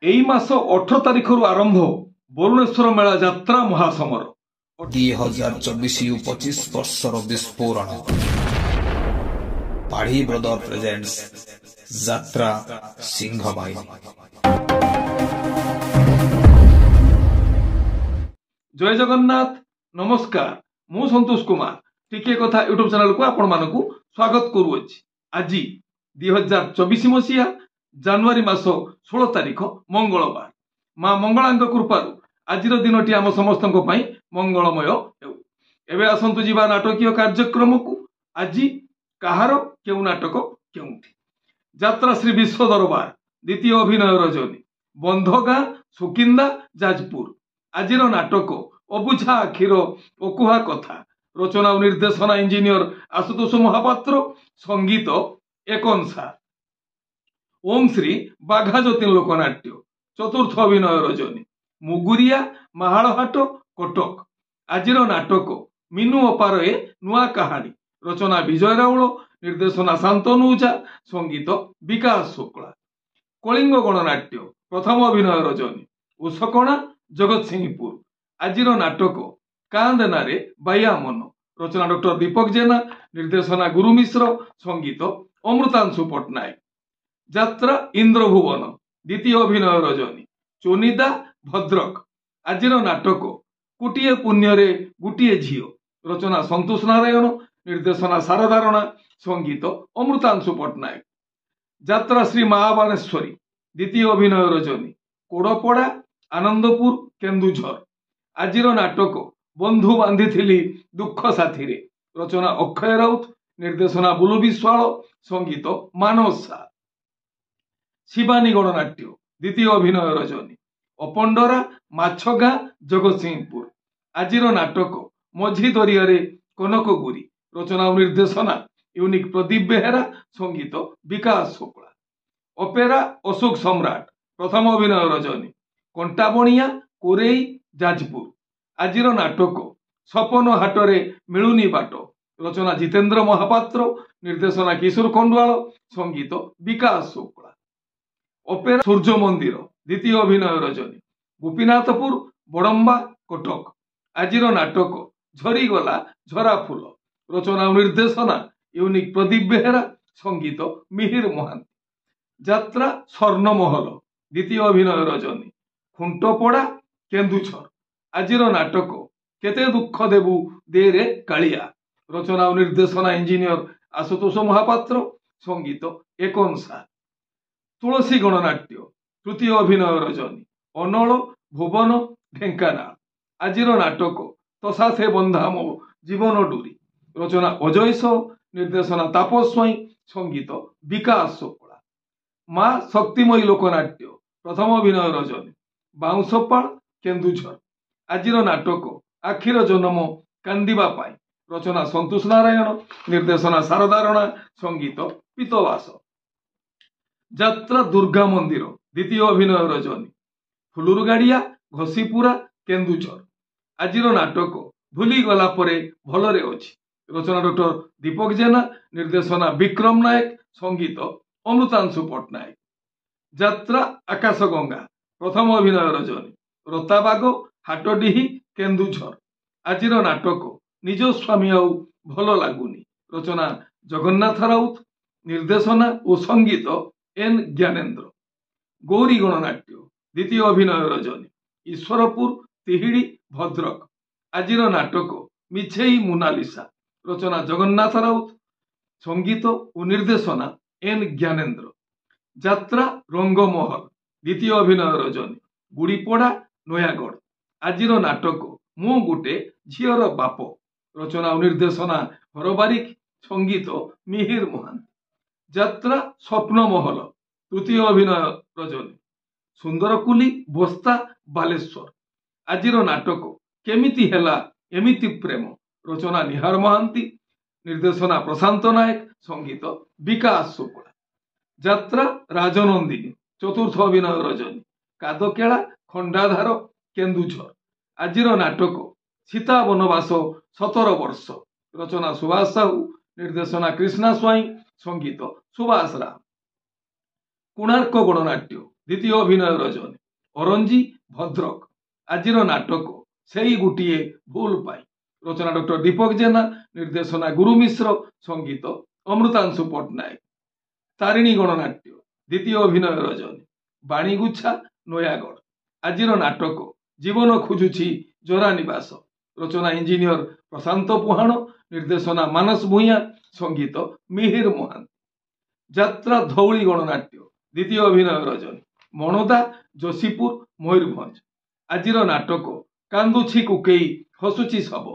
এই মাস 18 তারিখରୁ ଆରମ୍ଭ ବରୁଣେଶ୍ୱର ମେଳା ଯାତ୍ରା ମହାସମର 2024-25 ବର୍ଷର ବିସ୍ଫୋରଣ। ପାଢୀ ବ୍ରଦର ପ୍ରେଜେଣ୍ଟସ୍ ଯାତ୍ରା ସିଂହବାଇ। ଜୟ ଜଗନ୍ନାଥ, ନମସ୍କାର। ମୁଁ ସନ୍ତୋଷ କୁମାର ଟିକିଏ କଥା ୟୁଟ୍ୟୁବ ଚ୍ୟାନେଲକୁ ଆପଣମାନଙ୍କୁ ସ୍ୱାଗତ କରୁଅଛି। ଆଜି 2024 ମସିହା ଜାନୁଆରୀ ମାସ 16 ତାରିଖ ମଙ୍ଗଳବାର। ମା ମଙ୍ଗଳାଙ୍କ କୃପାରୁ ଆଜିର ଦିନଟି ଆମ ସମସ୍ତଙ୍କ ପାଇଁ ମଙ୍ଗଳମୟ ହେଉ। ଏବେ ଆସନ୍ତୁ ଯିବା ନାଟକୀୟ କାର୍ଯ୍ୟକ୍ରମକୁ। ଆଜି କାହାର କେଉଁ ନାଟକ କେଉଁଠି? ଯାତ୍ରା ଶ୍ରୀ ବିଶ୍ୱ ଦରବାର ଦ୍ୱିତୀୟ ଅଭିନୟ ରଜନୀ, ବନ୍ଧଗାଁ, ସୁକିନ୍ଦା, ଯାଜପୁର। ଆଜିର ନାଟକ ଅବୁଝା ଆଖିର ଅକୁହା କଥା। ରଚନା ଓ ନିର୍ଦ୍ଦେଶନା ଇଞ୍ଜିନିୟର ଆଶୁତୋଷ ମହାପାତ୍ର, ସଙ୍ଗୀତ ଏକନସା। ଓମ୍ ଶ୍ରୀ ବାଘାଯତୀନ ଲୋକନାଟ୍ୟ। ଚତୁର୍ଥ ଅଭିନୟ ରଜନୀ, ମୁଗୁରିଆ, ମାହାଳହାଟ, କଟକ। ଆଜିର ନାଟକ ମିନୁ ଅପାର ଏ ନୂଆ କାହାଣୀ। ରଚନା ବିଜୟ ରାଉଳ, ନିର୍ଦ୍ଦେଶନା ଶାନ୍ତନୁ ଓଝା, ସଙ୍ଗୀତ ବିକାଶ ଶୁକ୍ଳା। କଳିଙ୍ଗ ଗଣନାଟ୍ୟ ପ୍ରଥମ ଅଭିନୟ ରଜନୀ, ଉଷକଣା, ଜଗତସିଂହପୁର। ଆଜିର ନାଟକ କାନ୍ଦେନାରେ ବାୟା ମନ। ରଚନା ଡକ୍ଟର ଦୀପକ ଜେନା, ନିର୍ଦ୍ଦେଶନା ଗୁରୁ ମିଶ୍ର, ସଙ୍ଗୀତ ଅମୃତାଂଶୁ ପଟ୍ଟନାୟକ। ଯାତ୍ରା ଇନ୍ଦ୍ରଭୁବନ ଦ୍ୱିତୀୟ ଅଭିନୟ ରଜନୀ, ଚୋନିଦା, ଭଦ୍ରକ। ଆଜିର ନାଟକ କୋଟିଏ ପୁଣ୍ୟରେ ଗୋଟିଏ ଝିଅ। ରଚନା ସନ୍ତୋଷ ନାରାୟଣ, ନିର୍ଦ୍ଦେଶନା ଶାରଦା ରଣା, ସଙ୍ଗୀତ ଅମୃତାଂଶୁ ପଟ୍ଟନାୟକ। ଯାତ୍ରା ଶ୍ରୀ ମହାବାଣେଶ୍ୱରୀ ଦ୍ୱିତୀୟ ଅଭିନୟ ରଜନୀ, କୋଡପଡା, ଆନନ୍ଦପୁର, କେନ୍ଦୁଝର। ଆଜିର ନାଟକ ବନ୍ଧୁ ବାନ୍ଧିଥିଲି ଦୁଃଖ ସାଥିରେ। ରଚନା ଅକ୍ଷୟ ରାଉତ, ନିର୍ଦ୍ଦେଶନା ବୁଲୁ ବିଶ୍ୱାଳ, ସଙ୍ଗୀତ ମାନସ ସା। ଶିବାନୀ ଗଣନାଟ୍ୟ ଦ୍ୱିତୀୟ ଅଭିନୟ ରଜନୀ, ଅପଣ୍ଡରା, ମାଛଗାଁ, ଜଗତସିଂହପୁର। ଆଜିର ନାଟକ ମଝି ଦରିଆରେ କନକଗୁରି। ରଚନା ଓ ନିର୍ଦ୍ଦେଶନା ୟୁନିକ ପ୍ରଦୀପ ବେହେରା, ସଙ୍ଗୀତ ବିକାଶ ଶୁକ୍ଳା। ଅପେରା ଅଶୋକ ସମ୍ରାଟ ପ୍ରଥମ ଅଭିନୟ ରଜନୀ, କଣ୍ଟାବଣିଆ, କୋରେଇ, ଯାଜପୁର। ଆଜିର ନାଟକ ସପନ ହାଟରେ ମିଳୁନି ବାଟ। ରଚନା ଜିତେନ୍ଦ୍ର ମହାପାତ୍ର, ନିର୍ଦ୍ଦେଶନା କିଶୋର ଖଣ୍ଡୁଆଳ, ସଙ୍ଗୀତ ବିକାଶ ଶୁକ୍ଳା। ଅପେରା ସୂର୍ଯ୍ୟ ମନ୍ଦିର ଦ୍ୱିତୀୟ ଅଭିନୟ ରଜନୀ, ଗୋପୀନାଥପୁର, ବଡମ୍ବା, କଟକ। ଆଜିର ନାଟକ ଝରିଗଲା ଝରା ଫୁଲ। ରଚନା ଓ ନିର୍ଦ୍ଦେଶନା ୟୁନିକ ପ୍ରଦୀପ ବେହେରା, ସଙ୍ଗୀତ ମିହିର ମହାନ୍ତି। ଯାତ୍ରା ସ୍ୱର୍ଣ୍ଣମହଲ ଦ୍ୱିତୀୟ ଅଭିନୟ ରଜନୀ, ଖୁଣ୍ଟପଡା, କେନ୍ଦୁଝର। ଆଜିର ନାଟକ କେତେ ଦୁଃଖ ଦେବୁ ଦେରେ କାଳିଆ। ରଚନା ଓ ନିର୍ଦ୍ଦେଶନା ଇଞ୍ଜିନିୟର ଆଶୁତୋଷ ମହାପାତ୍ର, ସଙ୍ଗୀତ ଏକନସା। ତୁଳସୀ ଗଣନାଟ୍ୟ ତୃତୀୟ ଅଭିନୟ ରଜନୀ, ଅନଳ, ଭୁବନ, ଢେଙ୍କାନାଳ। ଆଜିର ନାଟକ ତସାଥେ ବନ୍ଧା ମୋ ଜୀବନ ଡୋରି। ରଚନା ଅଜୟ ସ, ନିର୍ଦ୍ଦେଶନା ତାପସ ସ୍ୱାଇଁ, ସଙ୍ଗୀତ ବିକାଶ ଶୁକ୍ଳା। ମା ଶକ୍ତିମୟୀ ଲୋକନାଟ୍ୟ ପ୍ରଥମ ଅଭିନୟ ରଜନୀ, ବାଉଁଶପାଳ, କେନ୍ଦୁଝର। ଆଜିର ନାଟକ ଆଖିର ଜନ୍ମ କାନ୍ଦିବା ପାଇଁ। ରଚନା ସନ୍ତୋଷ ନାରାୟଣ, ନିର୍ଦ୍ଦେଶନା ଶାରଦା ରଣା, ସଙ୍ଗୀତ ପିତବାସ। ଯାତ୍ରା ଦୁର୍ଗା ମନ୍ଦିର ଦ୍ୱିତୀୟ ଅଭିନୟ ରଜନୀ, ଫୁଲୁରୁଗାଡିଆ, ଘଷିପୁରା, କେନ୍ଦୁଝର। ଆଜିର ନାଟକ ଭୁଲିଗଲା ପରେ ଭଲରେ ଅଛି। ରଚନା ଡକ୍ଟର ଦୀପକ ଜେନା, ନିର୍ଦ୍ଦେଶନା ବିକ୍ରମ ନାୟକ, ସଙ୍ଗୀତ ଅମୃତାଂଶୁ ପଟ୍ଟନାୟକ। ଯାତ୍ରା ଆକାଶଗଙ୍ଗା ପ୍ରଥମ ଅଭିନୟ ରଜନୀ, ରତାବାଗ, ହାଟଡିହି, କେନ୍ଦୁଝର। ଆଜିର ନାଟକ ନିଜ ସ୍ୱାମୀ ଆଉ ଭଲ ଲାଗୁନି। ରଚନା ଜଗନ୍ନାଥ ରାଉତ, ନିର୍ଦ୍ଦେଶନା ଓ ସଙ୍ଗୀତ ଏନ୍ ଜ୍ଞାନେନ୍ଦ୍ର। ଗୌରୀ ଗଣନାଟ୍ୟ ଦ୍ୱିତୀୟ ଅଭିନୟ ରଜନୀ, ଈଶ୍ୱରପୁର, ତିହିଡି, ଭଦ୍ରକ। ଆଜିର ନାଟକ ମିଛେଇ ମୋନାଲିସା। ରଚନା ଜଗନ୍ନାଥ ରାଉତ, ସଙ୍ଗୀତ ଓ ନିର୍ଦ୍ଦେଶନା ଏନ୍ ଜ୍ଞାନେନ୍ଦ୍ର। ଯାତ୍ରା ରଙ୍ଗମହଲ ଦ୍ୱିତୀୟ ଅଭିନୟ ରଜନୀ, ଗୁଡ଼ିପଡା, ନୟାଗଡ଼। ଆଜିର ନାଟକ ମୁଁ ଗୋଟେ ଝିଅର ବାପ। ରଚନା ଓ ନିର୍ଦ୍ଦେଶନା ହରବାରିକ, ସଙ୍ଗୀତ ମିହିର ମହାନ୍ତି। ଯାତ୍ରା ସ୍ୱପ୍ନମହଲ ତୃତୀୟ ଅଭିନୟ ରଜନୀ, ସୁନ୍ଦରକୁଲି, ବସ୍ତା, ବାଲେଶ୍ୱର। ଆଜିର ନାଟକ କେମିତି ହେଲା ଏମିତି ପ୍ରେମ। ରଚନା ନିହାର ମହାନ୍ତି, ନିର୍ଦ୍ଦେଶନା ପ୍ରଶାନ୍ତ ନାୟକ, ସଙ୍ଗୀତ ବିକାଶ ଶୁକ୍ଳା। ଯାତ୍ରା ରାଜନନ୍ଦିନୀ ଚତୁର୍ଥ ଅଭିନୟ ରଜନୀ, କାଦକେଳା, ଖଣ୍ଡାଧାର, କେନ୍ଦୁଝର। ଆଜିର ନାଟକ ସୀତା ବନବାସ 17 ବର୍ଷ। ରଚନା ସୁଭାଷ ସାହୁ, ନିର୍ଦ୍ଦେଶନା କ୍ରିଷ୍ଣା ସ୍ୱାଇଁ, ସଙ୍ଗୀତ ସୁଭାଷ ରାମ। କୋଣାର୍କ ଗଣନାଟ୍ୟ द्वितीय अभिनय रजनी अरंजी भद्रक आजिर नाटक सेई गुटिए भूल पाई रचना डॉक्टर दीपक जेना निर्देशना गुरु मिश्र संगीत अमृतांशु पट्टनायक तारिणी गणनाट्य द्वितीय अभिनय रजनी बाणीगुच्छा नयागढ़ आजिर नाटक जीवन खोजुछि जोरा निवास रचना इंजीनियर प्रशांत पुहाण निर्देशना मानस भूया संगीत मिहिर महांती यात्रा धौली गणनाट्य द्वितीय अभिनय रजनी मनोदा जोशीपुर मयूरभंज आजिर नाटक कांदुछि कुकेई हसुची सब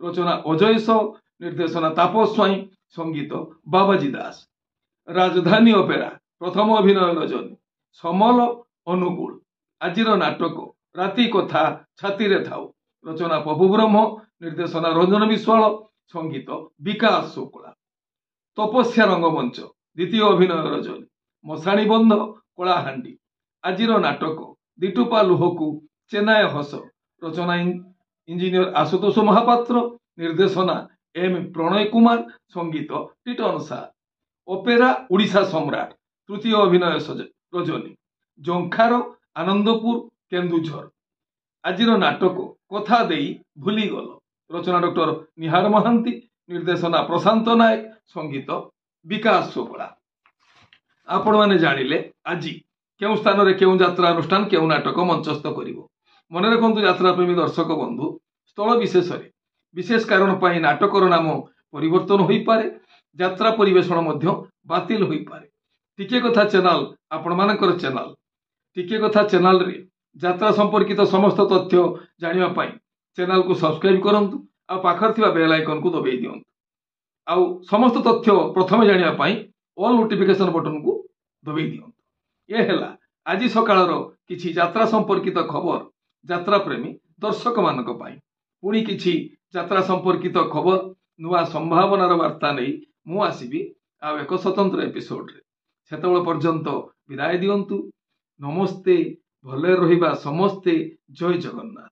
रचना अजय साव निर्देशना तापस स्वाई संगीत बाबाजी दास राजधानी अपेरा प्रथम अभिनय रजनी समल अनुकूल आजिर नाटक राति कथा छाती रे थाउ रचना पपु ब्रह्म निर्देशना रंजन विश्वाल संगीत विकास शुक्ला तपस्या रंगमंच द्वितीय अभिनय रजनी मशाणी बंध कलाहांडी आजिर नाटक दिटुपा लुहकु चेन्नाय हस रचना इंजीनियर आशुतोष महापात्र निर्देशना एम प्रणय कुमार संगीत टिटन सा ओपेरा उड़ीसा सम्राट तृतीय अभिनय रजनी जंखार आनंदपुर केन्दुझर आजिर नाटक कथा देई भूली गल रचना डॉक्टर निहार महांती निर्देशना प्रशांत नायक संगीत विकास शुक्ला आपण माने जानिले आजी केउ स्थान रे केउ यात्रा अनुष्ठान केउ नाटक मंचस्थ करिवो मन रखंतु यात्रा प्रेमी दर्शक बंधु स्थल विशेष रे विशेष कारण पाई नाटकर नाम परिवर्तन होई पारे यात्रा परिवेषण मध्य बातिल होई पारे टिके कथा चैनल आपण मानकर चैनल टिके कथा चैनल रे यात्रा संपर्कित समस्त तथ्य जानिबा पाई चैनल को सब्सक्राइब करंतु आ पाखर थिबा बेल आइकन को दबाई दियंतु आ समस्त तथ्य प्रथमे जानिबा पाई ऑल नोटिफिकेशन बटन को दबाई दियंतु ये हेला आज सकाळर किछि यात्रा संपर्कित खबर यात्रा प्रेमी दर्शक मानक पाई पुणी किछि यात्रा संपर्कित खबर नुआ संभावनार वार्ता नहीं मु आसीबी आ एक स्वतंत्र एपिसोड रे सेतबेल पर्यंत विदाय दियंतु नमस्ते भले रहिबा समस्ते जय जगन्नाथ।